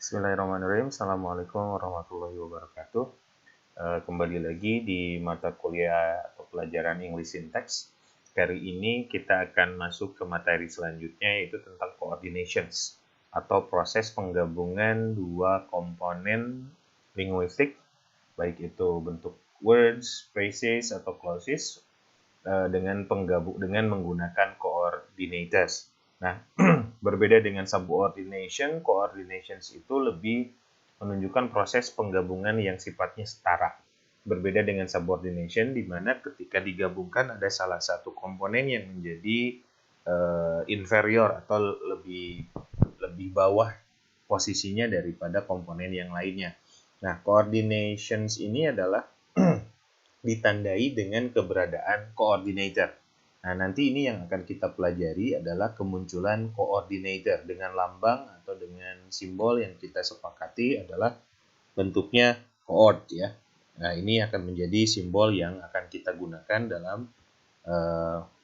Bismillahirrahmanirrahim. Assalamualaikum warahmatullahi wabarakatuh. Kembali lagi di mata kuliah atau pelajaran English Syntax. Kali ini kita akan masuk ke materi selanjutnya, yaitu tentang coordinations atau proses penggabungan dua komponen linguistik, baik itu bentuk words, phrases, atau clauses dengan menggunakan coordinators. Nah, berbeda dengan subordination, coordinations itu lebih menunjukkan proses penggabungan yang sifatnya setara. Berbeda dengan subordination, di mana ketika digabungkan ada salah satu komponen yang menjadi inferior atau lebih bawah posisinya daripada komponen yang lainnya. Nah, coordinations ini adalah ditandai dengan keberadaan coordinator. Nah, nanti ini yang akan kita pelajari adalah kemunculan coordinator dengan lambang atau dengan simbol yang kita sepakati adalah bentuknya coord ya. Nah, ini akan menjadi simbol yang akan kita gunakan dalam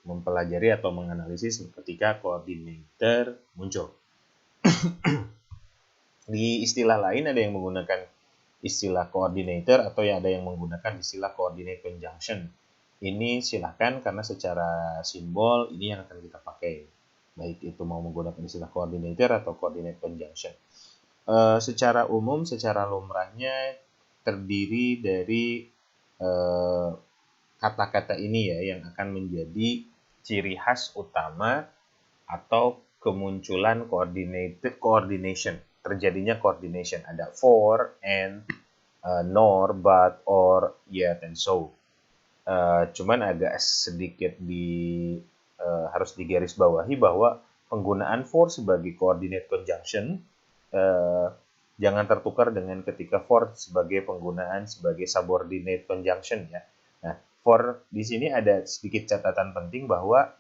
mempelajari atau menganalisis ketika coordinator muncul. Di istilah lain ada yang menggunakan istilah coordinator atau ada yang menggunakan istilah coordinate conjunction. Ini silahkan karena secara simbol ini yang akan kita pakai. Baik itu mau menggunakan istilah coordinator atau coordinate conjunction. Secara umum, secara lumrahnya terdiri dari kata-kata ini ya yang akan menjadi ciri khas utama atau kemunculan coordination. Terjadinya coordination, ada for, and, nor, but, or, yet, and so. Cuman agak sedikit harus digarisbawahi bahwa penggunaan for sebagai coordinate conjunction jangan tertukar dengan ketika for sebagai penggunaan sebagai subordinate conjunction ya. Nah, for di sini ada sedikit catatan penting bahwa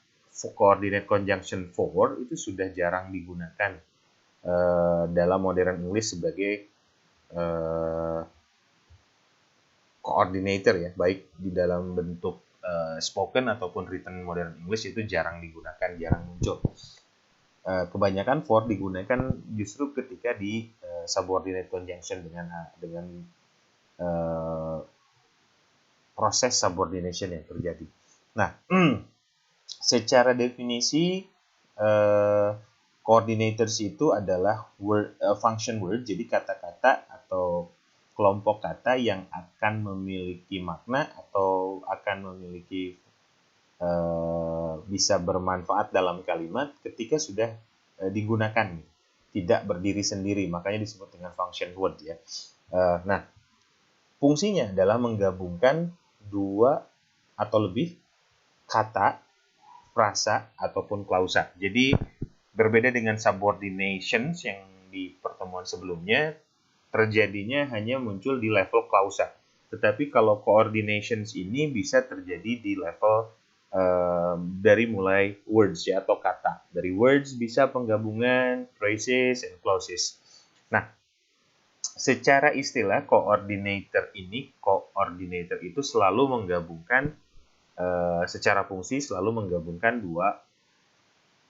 coordinate conjunction for itu sudah jarang digunakan dalam modern English sebagai coordinator ya, baik di dalam bentuk spoken ataupun written modern English itu jarang digunakan, jarang muncul. Kebanyakan for digunakan justru ketika di subordinate conjunction dengan proses subordination yang terjadi. Nah, secara definisi coordinators itu adalah function word, jadi kata-kata atau kelompok kata yang akan memiliki makna atau akan memiliki bisa bermanfaat dalam kalimat ketika sudah digunakan, tidak berdiri sendiri, makanya disebut dengan function word ya. Nah, fungsinya adalah menggabungkan dua atau lebih kata, frasa, ataupun klausa. Jadi berbeda dengan subordinations yang di pertemuan sebelumnya, terjadinya hanya muncul di level klausa. Tetapi kalau coordinations ini bisa terjadi di level dari mulai words ya atau kata. Dari words bisa penggabungan phrases and clauses. Nah, secara istilah coordinator itu selalu menggabungkan secara fungsi selalu menggabungkan dua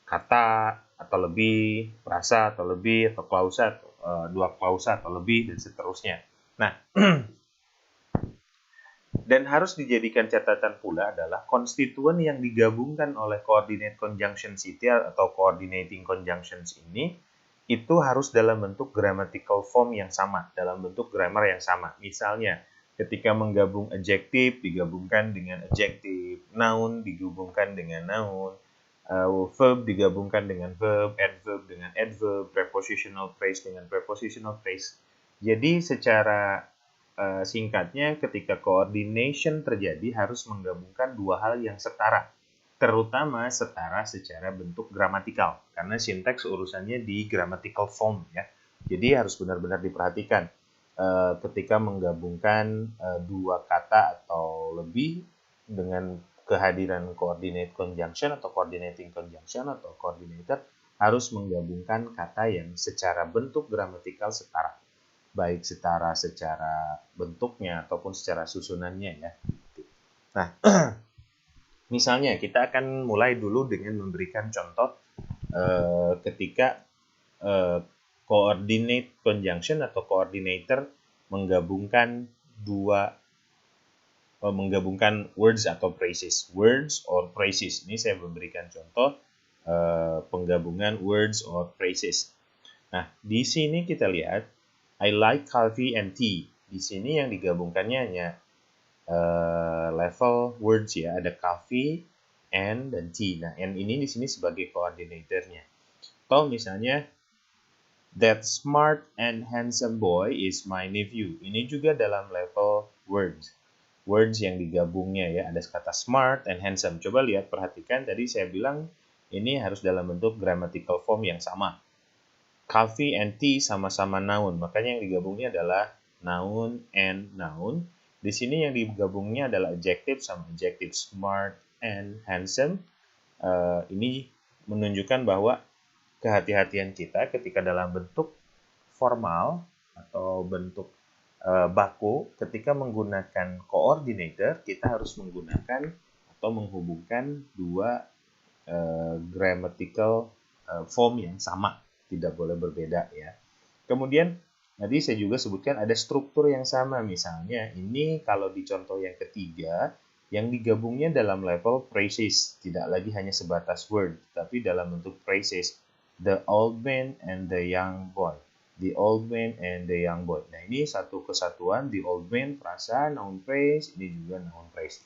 kata atau lebih, frasa atau lebih, atau klausa, dua klausa atau lebih, dan seterusnya. Nah, dan harus dijadikan catatan pula adalah konstituen yang digabungkan oleh coordinate conjunctions atau coordinating conjunctions ini itu harus dalam bentuk grammatical form yang sama, dalam bentuk grammar yang sama. Misalnya, ketika menggabung adjective digabungkan dengan adjective, noun digabungkan dengan noun, verb digabungkan dengan verb, adverb dengan adverb, prepositional phrase dengan prepositional phrase. Jadi secara singkatnya, ketika coordination terjadi harus menggabungkan dua hal yang setara, terutama setara secara bentuk gramatikal, karena sintaks urusannya di grammatical form ya. Jadi harus benar-benar diperhatikan ketika menggabungkan dua kata atau lebih dengan kehadiran coordinate conjunction atau coordinating conjunction atau coordinator, harus menggabungkan kata yang secara bentuk gramatikal setara, baik secara bentuknya ataupun secara susunannya ya. Nah, misalnya kita akan mulai dulu dengan memberikan contoh ketika coordinate conjunction atau coordinator menggabungkan words atau phrases. Words or phrases. Ini saya memberikan contoh penggabungan words or phrases. Nah, di sini kita lihat I like coffee and tea. Di sini yang digabungkannya hanya level words ya, ada coffee, and, dan tea. Nah, and ini di sini sebagai koordinatornya. Atau misalnya that smart and handsome boy is my nephew. Ini juga dalam level words. Words yang digabungnya ya, ada kata smart and handsome. Coba lihat, perhatikan tadi saya bilang ini harus dalam bentuk grammatical form yang sama. Coffee and tea sama-sama noun, makanya yang digabungnya adalah noun and noun. Di sini yang digabungnya adalah adjective sama adjective, smart and handsome. Ini menunjukkan bahwa kehati-hatian kita ketika dalam bentuk formal atau bentuk baku, ketika menggunakan coordinator, kita harus menggunakan atau menghubungkan dua grammatical form yang sama, tidak boleh berbeda ya. Kemudian tadi saya juga sebutkan ada struktur yang sama, misalnya ini kalau di contoh yang ketiga, yang digabungnya dalam level phrases, tidak lagi hanya sebatas word, tapi dalam bentuk phrases. The old man and the young boy. The old man and the young boy. Nah, ini satu kesatuan, the old man, frasa, noun phrase, ini juga noun phrase.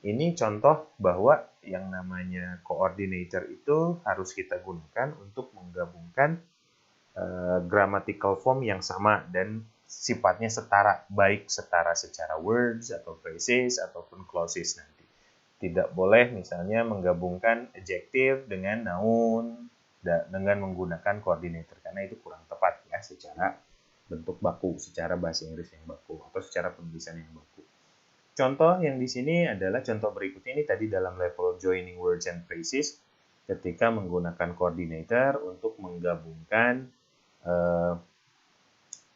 Ini contoh bahwa yang namanya coordinator itu harus kita gunakan untuk menggabungkan grammatical form yang sama dan sifatnya setara, baik setara secara words atau phrases ataupun clauses nanti. Tidak boleh misalnya menggabungkan adjective dengan noun dengan menggunakan coordinator, karena itu kurang tepat ya secara bentuk baku, secara bahasa Inggris yang baku atau secara penulisan yang baku. Contoh yang di sini adalah contoh berikutnya, ini tadi dalam level joining words and phrases ketika menggunakan coordinator untuk menggabungkan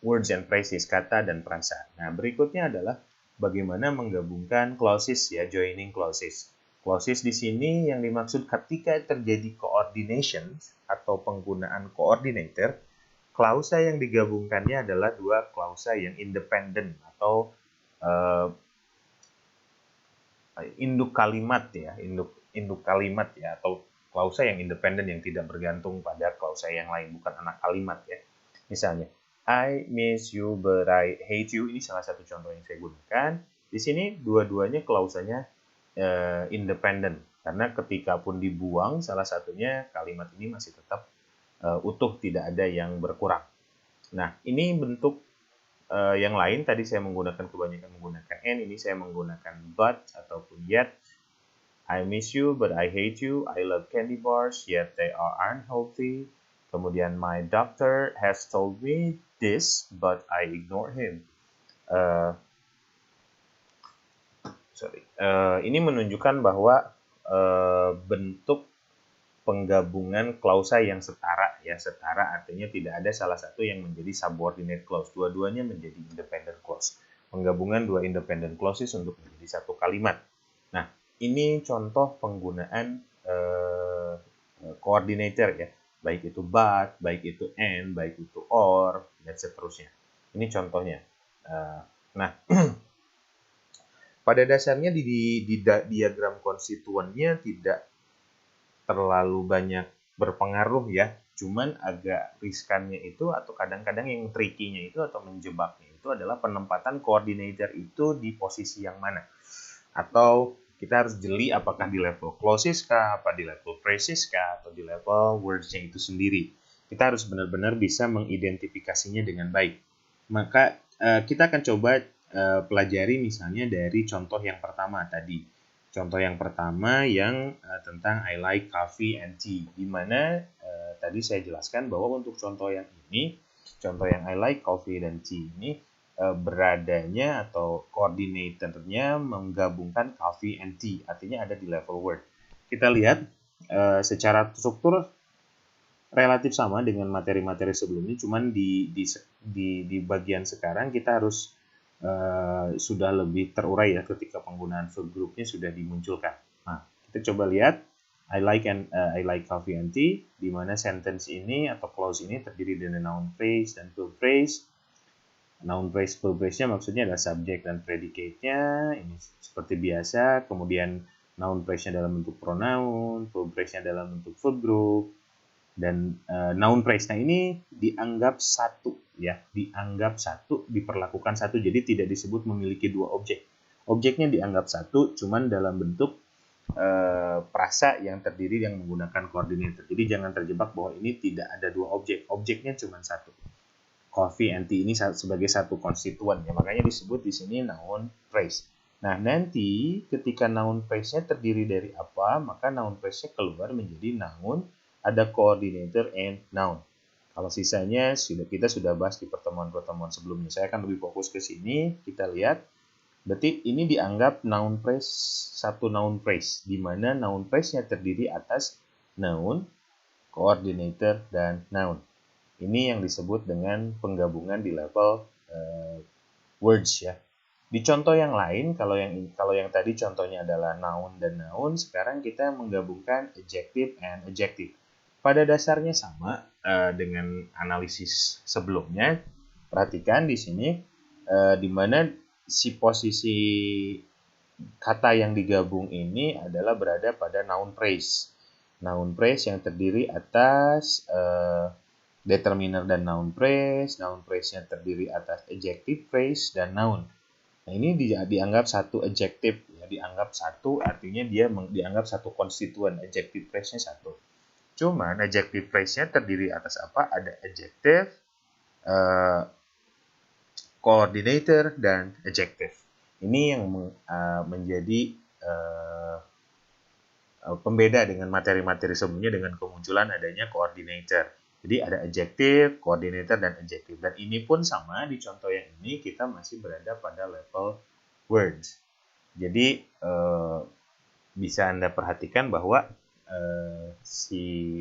words and phrases, kata dan frasa. Nah, berikutnya adalah bagaimana menggabungkan clauses ya, joining clauses. Clauses di sini yang dimaksud ketika terjadi coordination atau penggunaan coordinator, klausa yang digabungkannya adalah dua klausa yang independen atau induk kalimat ya, induk kalimat ya, atau klausa yang independen yang tidak bergantung pada klausa yang lain, bukan anak kalimat ya. Misalnya, I miss you but I hate you, ini salah satu contoh yang saya gunakan. Di sini dua-duanya klausanya independen, karena ketika pun dibuang salah satunya, kalimat ini masih tetap utuh, tidak ada yang berkurang. Nah, ini bentuk yang lain, tadi saya kebanyakan menggunakan and, ini saya menggunakan but ataupun yet. I miss you but I hate you. I love candy bars yet they are unhealthy. Kemudian my doctor has told me this but I ignore him. Ini menunjukkan bahwa bentuk penggabungan klausa yang setara ya, setara artinya tidak ada salah satu yang menjadi subordinate clause, dua-duanya menjadi independent clause. Penggabungan dua independent clauses untuk menjadi satu kalimat. Nah, ini contoh penggunaan coordinator ya, baik itu but, baik itu and, baik itu or, dan seterusnya. Ini contohnya. Nah, pada dasarnya di diagram konstituennya tidak terlalu banyak berpengaruh ya, cuman agak riskannya itu atau kadang-kadang yang tricky-nya itu atau menjebaknya itu adalah penempatan coordinator itu di posisi yang mana. Atau kita harus jeli apakah di level clauses kah, apa di level phrases kah, atau di level words-nya itu sendiri. Kita harus benar-benar bisa mengidentifikasinya dengan baik. Maka kita akan coba pelajari misalnya dari contoh yang pertama tadi. Contoh yang pertama yang tentang I like coffee and tea, di mana tadi saya jelaskan bahwa untuk contoh yang ini, contoh yang I like coffee dan tea ini beradanya atau koordinatornya menggabungkan coffee and tea, artinya ada di level word. Kita lihat secara struktur relatif sama dengan materi-materi sebelumnya, cuman di bagian sekarang kita harus sudah lebih terurai ya ketika penggunaan verb groupnya sudah dimunculkan. Nah, kita coba lihat I like coffee and tea, di mana sentence ini atau clause ini terdiri dari noun phrase dan verb phrase. Noun phrase, verb phrase-nya maksudnya adalah subjek dan predicate-nya, ini seperti biasa. Kemudian noun phrase-nya dalam bentuk pronoun, verb phrase-nya dalam bentuk verb group, dan noun phrase-nya ini dianggap satu, ya, dianggap satu, diperlakukan satu, jadi tidak disebut memiliki dua objek. Objeknya dianggap satu, cuman dalam bentuk prasa yang terdiri yang menggunakan coordinator. Jadi jangan terjebak bahwa ini tidak ada dua objek, objeknya cuma satu. Coffee and tea ini sebagai satu konstituen, ya, makanya disebut di sini noun phrase. Nah, nanti ketika noun phrase-nya terdiri dari apa, maka noun phrase-nya keluar menjadi noun, ada coordinator and noun. Kalau sisanya kita sudah bahas di pertemuan-pertemuan sebelumnya. Saya akan lebih fokus ke sini. Kita lihat, berarti ini dianggap noun phrase, satu noun phrase, di mana noun phrase-nya terdiri atas noun, coordinator, dan noun. Ini yang disebut dengan penggabungan di level words, ya. Di contoh yang lain, kalau yang tadi contohnya adalah noun dan noun, sekarang kita menggabungkan adjective and adjective. Pada dasarnya sama dengan analisis sebelumnya. Perhatikan di sini di mana si posisi kata yang digabung ini adalah berada pada noun phrase. Noun phrase yang terdiri atas determiner dan noun phrase-nya terdiri atas adjective phrase dan noun. Nah, ini dianggap satu adjective, ya, dianggap satu, artinya dia dianggap satu konstituen, adjective phrase-nya satu. Cuman adjective phrase-nya terdiri atas apa? Ada adjective, coordinator, dan adjective. Ini yang menjadi pembeda dengan materi-materi sebelumnya dengan kemunculan adanya coordinator. Jadi ada adjective, coordinator, dan adjective. Dan ini pun sama, di contoh yang ini kita masih berada pada level words. Jadi bisa Anda perhatikan bahwa si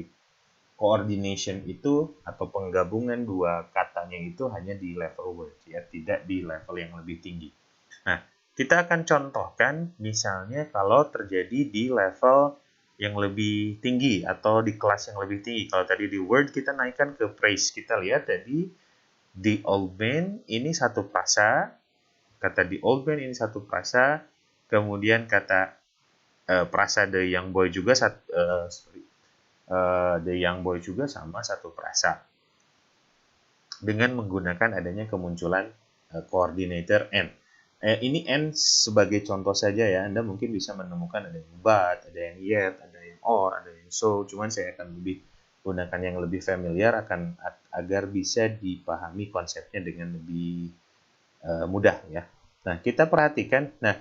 coordination itu atau penggabungan dua katanya itu hanya di level words, ya, tidak di level yang lebih tinggi. Nah, kita akan contohkan misalnya kalau terjadi di level yang lebih tinggi atau di kelas yang lebih tinggi. Kalau tadi di word kita naikkan ke phrase. Kita lihat tadi the old man ini satu prasa. Kata the old man ini satu prasa. Kemudian kata prasa the young boy juga the young boy juga sama satu prasa. Dengan menggunakan adanya kemunculan coordinator and. Ini and sebagai contoh saja, ya. Anda mungkin bisa menemukan ada yang but, ada yang yet, ada yang or, ada yang so. Cuman saya akan lebih gunakan yang lebih familiar agar bisa dipahami konsepnya dengan lebih mudah, ya. Nah, kita perhatikan. Nah,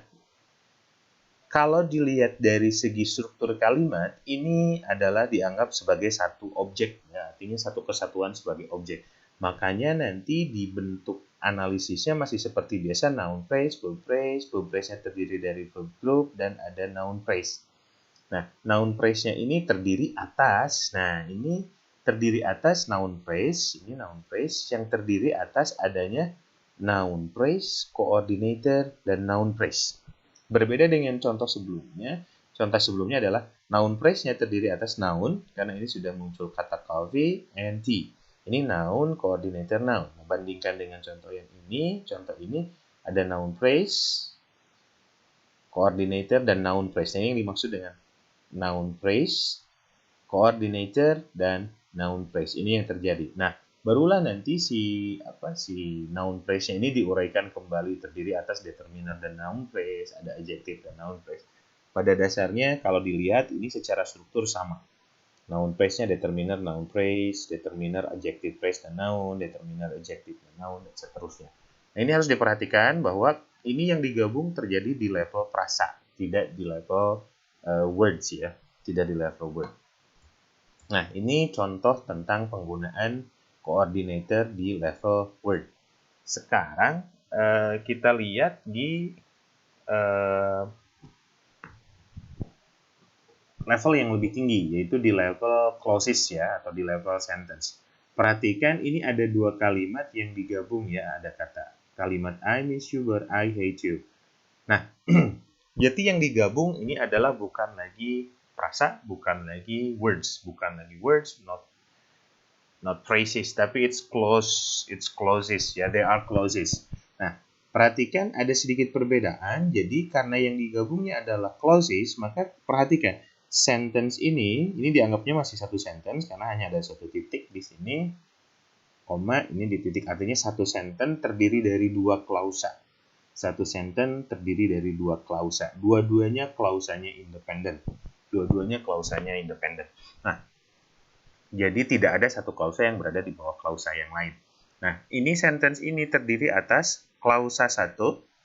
kalau dilihat dari segi struktur kalimat, ini adalah dianggap sebagai satu objek, ya, artinya satu kesatuan sebagai objek. Makanya nanti di bentuk analisisnya masih seperti biasa, noun phrase, verb phrase-nya terdiri dari verb group, dan ada noun phrase. Nah, noun phrase-nya ini terdiri atas, ini terdiri atas noun phrase, ini noun phrase yang terdiri atas adanya noun phrase, coordinator, dan noun phrase. Berbeda dengan contoh sebelumnya adalah noun phrase-nya terdiri atas noun, karena ini sudah muncul kata coffee and tea. Ini noun, coordinator, noun. Bandingkan dengan contoh ini ada noun phrase, coordinator, dan noun phrase. Ini yang dimaksud dengan noun phrase, coordinator, dan noun phrase. Ini yang terjadi. Nah, barulah nanti si noun phrase-nya ini diuraikan kembali, terdiri atas determiner dan noun phrase, ada adjective dan noun phrase. Pada dasarnya kalau dilihat ini secara struktur sama. Noun phrase-nya determiner, noun phrase, determiner, adjective phrase, dan noun, determiner, adjective, dan noun, dan seterusnya. Nah, ini harus diperhatikan bahwa ini yang digabung terjadi di level frasa, tidak di level words, ya, tidak di level word. Nah, ini contoh tentang penggunaan coordinator di level word. Sekarang kita lihat di level yang lebih tinggi, yaitu di level clauses, ya, atau di level sentence. Perhatikan ini ada dua kalimat yang digabung, ya, ada kata kalimat I miss you but I hate you. Nah, jadi yang digabung ini adalah bukan lagi prasa, bukan lagi words, not phrases, tapi it's clauses ya, they are clauses. Nah, perhatikan ada sedikit perbedaan. Jadi karena yang digabungnya adalah clauses, maka perhatikan sentence ini dianggapnya masih satu sentence karena hanya ada satu titik di sini, koma ini di titik, artinya satu sentence terdiri dari dua klausa. Satu sentence terdiri dari dua klausa. Dua-duanya klausanya independen. Nah, jadi tidak ada satu klausa yang berada di bawah klausa yang lain. Nah, ini sentence ini terdiri atas klausa 1,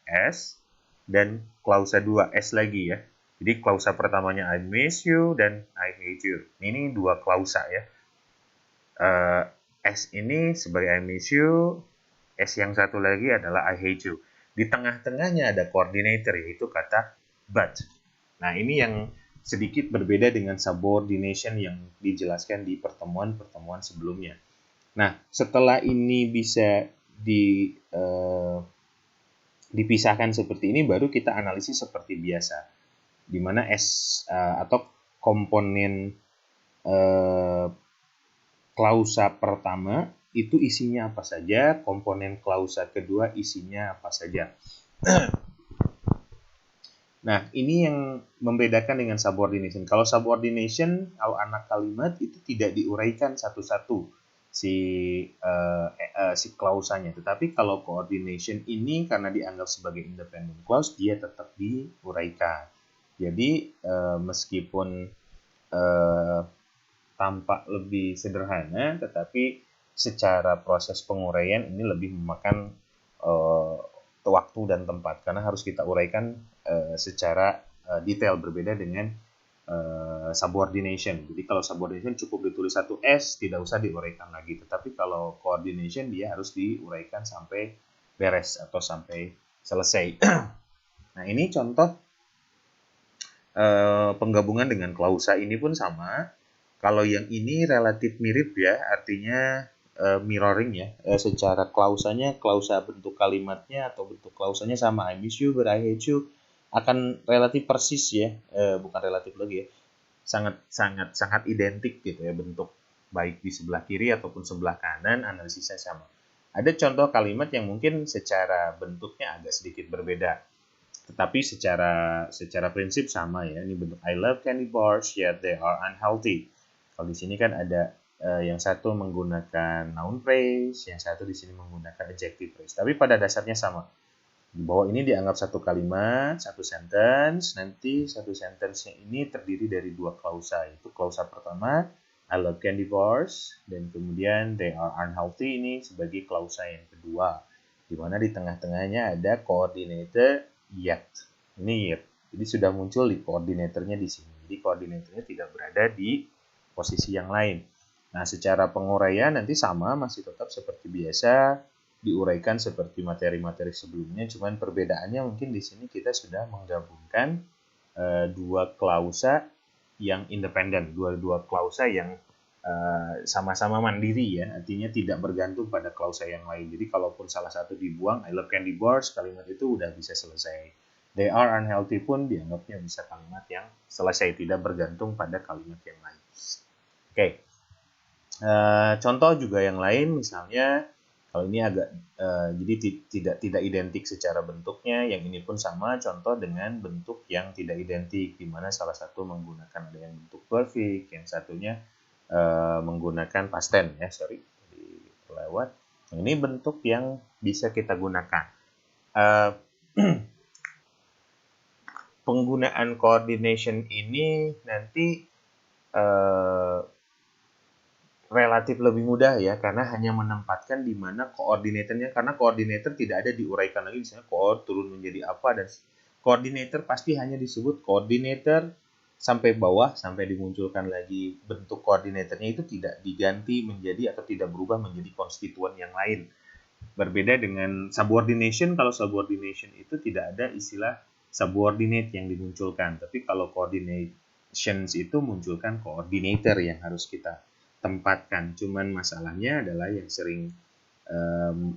S, dan klausa 2, S lagi ya. Jadi klausa pertamanya I miss you dan I hate you. Ini dua klausa ya. S ini sebagai I miss you, S yang satu lagi adalah I hate you. Di tengah-tengahnya ada coordinator, yaitu kata but. Nah, ini yang sedikit berbeda dengan subordination yang dijelaskan di pertemuan-pertemuan sebelumnya. Nah, setelah ini bisa dipisahkan seperti ini, baru kita analisis seperti biasa, di mana S atau komponen klausa pertama itu isinya apa saja, komponen klausa kedua isinya apa saja. Nah, ini yang membedakan dengan subordination. Kalau subordination, kalau anak kalimat itu tidak diuraikan satu-satu si klausanya. Tetapi kalau coordination ini karena dianggap sebagai independent clause, dia tetap diuraikan. Jadi meskipun tampak lebih sederhana, tetapi secara proses penguraian ini lebih memakan waktu dan tempat, karena harus kita uraikan secara detail, berbeda dengan subordination. Jadi kalau subordination cukup ditulis satu S, tidak usah diuraikan lagi. Tetapi kalau coordination dia harus diuraikan sampai beres atau sampai selesai. Nah, ini contoh penggabungan dengan klausa. Ini pun sama. Kalau yang ini relatif mirip ya, artinya mirroring ya, secara klausanya, klausa bentuk kalimatnya atau bentuk klausanya sama, I miss you but I hate you, akan relatif persis ya, bukan relatif lagi ya, sangat identik gitu ya, bentuk baik di sebelah kiri ataupun sebelah kanan analisisnya sama. Ada contoh kalimat yang mungkin secara bentuknya agak sedikit berbeda, tetapi secara prinsip sama ya. Ini bentuk I love candy bars yet they are unhealthy. Kalau di sini kan ada yang satu menggunakan noun phrase, yang satu di sini menggunakan adjective phrase. Tapi pada dasarnya sama. Bahwa ini dianggap satu kalimat, satu sentence. Nanti satu sentence-nya ini terdiri dari dua klausa. Itu klausa pertama, I love candy bars, dan kemudian they are unhealthy ini sebagai klausa yang kedua. Di mana di tengah-tengahnya ada coordinator yet. Ini yet. Jadi sudah muncul di koordinatornya di sini. Jadi koordinatornya tidak berada di posisi yang lain. Nah, secara penguraian nanti sama, masih tetap seperti biasa, diuraikan seperti materi-materi sebelumnya, cuman perbedaannya mungkin di sini kita sudah menggabungkan dua klausa yang independen, dua klausa yang sama-sama mandiri ya, artinya tidak bergantung pada klausa yang lain. Jadi kalaupun salah satu dibuang, I love candy bars, kalimat itu udah bisa selesai. They are unhealthy pun dianggapnya bisa kalimat yang selesai, tidak bergantung pada kalimat yang lain. Oke. Contoh juga yang lain, misalnya kalau ini agak jadi tidak identik secara bentuknya, yang ini pun sama, contoh dengan bentuk yang tidak identik, di mana salah satu menggunakan ada yang bentuk perfect, yang satunya menggunakan past tense ya, lewat. Ini bentuk yang bisa kita gunakan. Penggunaan coordination ini nanti relatif lebih mudah ya, karena hanya menempatkan di mana koordinatornya, karena koordinator tidak ada diuraikan lagi, misalnya koord turun menjadi apa, dan koordinator pasti hanya disebut koordinator sampai bawah, sampai dimunculkan lagi bentuk koordinatornya, itu tidak diganti menjadi atau tidak berubah menjadi konstituen yang lain. Berbeda dengan subordination, kalau subordination itu tidak ada istilah subordinate yang dimunculkan, tapi kalau coordinations itu munculkan coordinator yang harus kita tempatkan. Cuman masalahnya adalah yang sering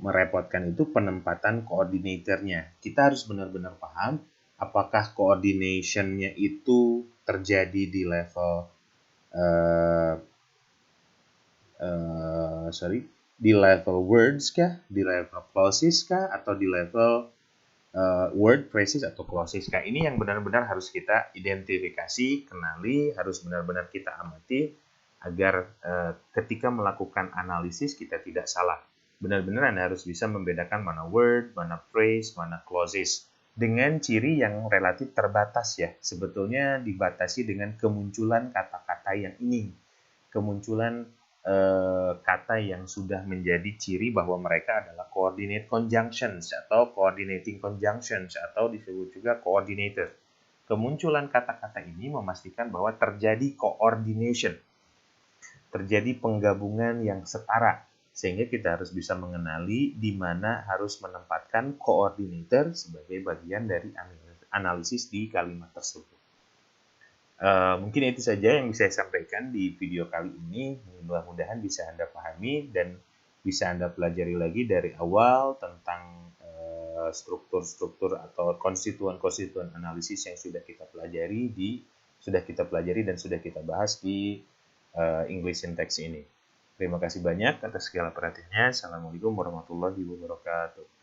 merepotkan itu penempatan koordinatornya. Kita harus benar-benar paham apakah coordinationnya itu terjadi di level di level words kah, di level clauses kah, atau di level word, phrases, atau clauses kah. Ini yang benar-benar harus kita identifikasi, kenali, harus benar-benar kita amati agar ketika melakukan analisis kita tidak salah. Benar-benar Anda harus bisa membedakan mana word, mana phrase, mana clauses dengan ciri yang relatif terbatas ya. Sebetulnya dibatasi dengan kemunculan kata-kata yang ini, kemunculan kata yang sudah menjadi ciri bahwa mereka adalah coordinate conjunctions atau coordinating conjunctions atau disebut juga coordinator. Kemunculan kata-kata ini memastikan bahwa terjadi coordination, terjadi penggabungan yang setara, sehingga kita harus bisa mengenali di mana harus menempatkan coordinator sebagai bagian dari analisis di kalimat tersebut. Mungkin itu saja yang bisa saya sampaikan di video kali ini. Mudah-mudahan bisa Anda pahami dan bisa Anda pelajari lagi dari awal tentang struktur-struktur atau konstituen-konstituen analisis yang sudah kita pelajari dan sudah kita bahas di English Syntax ini. Terima kasih banyak atas segala perhatiannya. Assalamualaikum warahmatullahi wabarakatuh.